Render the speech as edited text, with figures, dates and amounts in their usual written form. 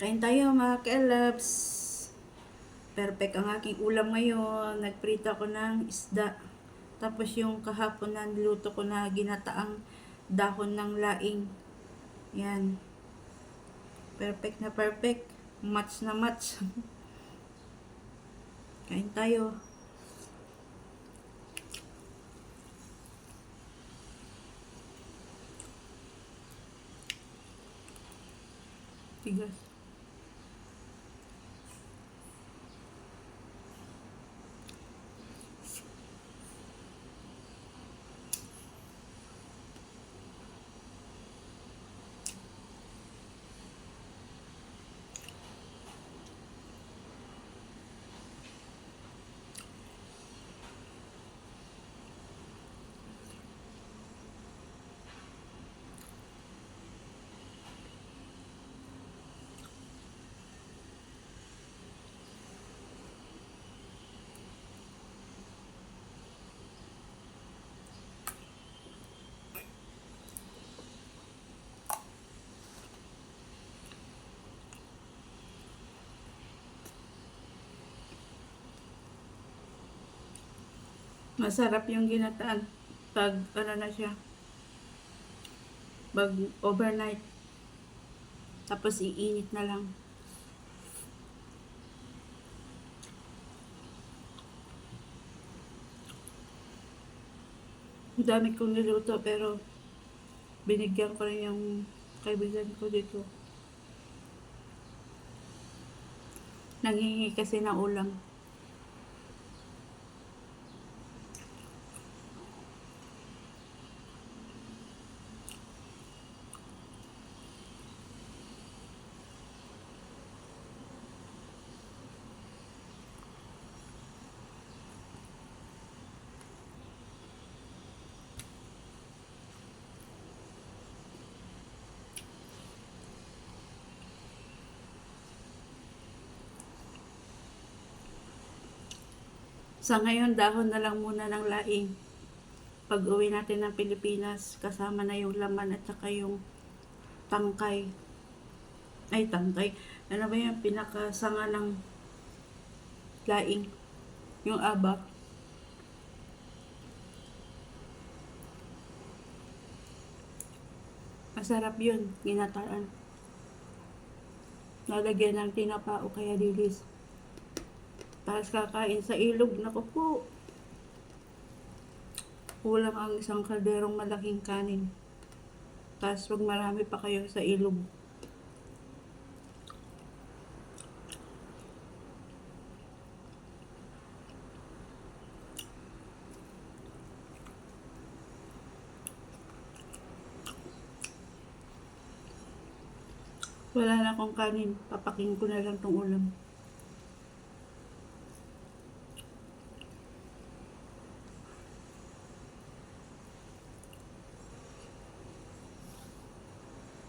Kain tayo mga ka-loves. Perfect ang aking ulam ngayon. Nagprito ako ng isda. Tapos yung kahapon na niluto ko na ginataang dahon ng laing. Yan. Perfect na perfect. Match na match. Kain tayo. Tigas. Masarap yung ginataan pag ano na siya, pag overnight, tapos iinit na lang. Ang dami kong niluto pero binigyan ko rin yung kaibigan ko dito. Nangingi kasi ng ulam. Sa ngayon, dahon na lang muna ng laing. Pag uwi natin ng Pilipinas, kasama na yung laman at saka yung tangkay. Ay, tangkay. Ano ba yung pinakasanga ng laing? Yung aba. Masarap yun, ginataan. Lalagyan ng tinapa o kaya dilis. Tapos kakain sa ilog. Naku po. Kulang ang isang kalderong malaking kanin. Tapos wag marami pa kayo sa ilog. Wala na akong kanin. Papaking ko na lang tong ulam.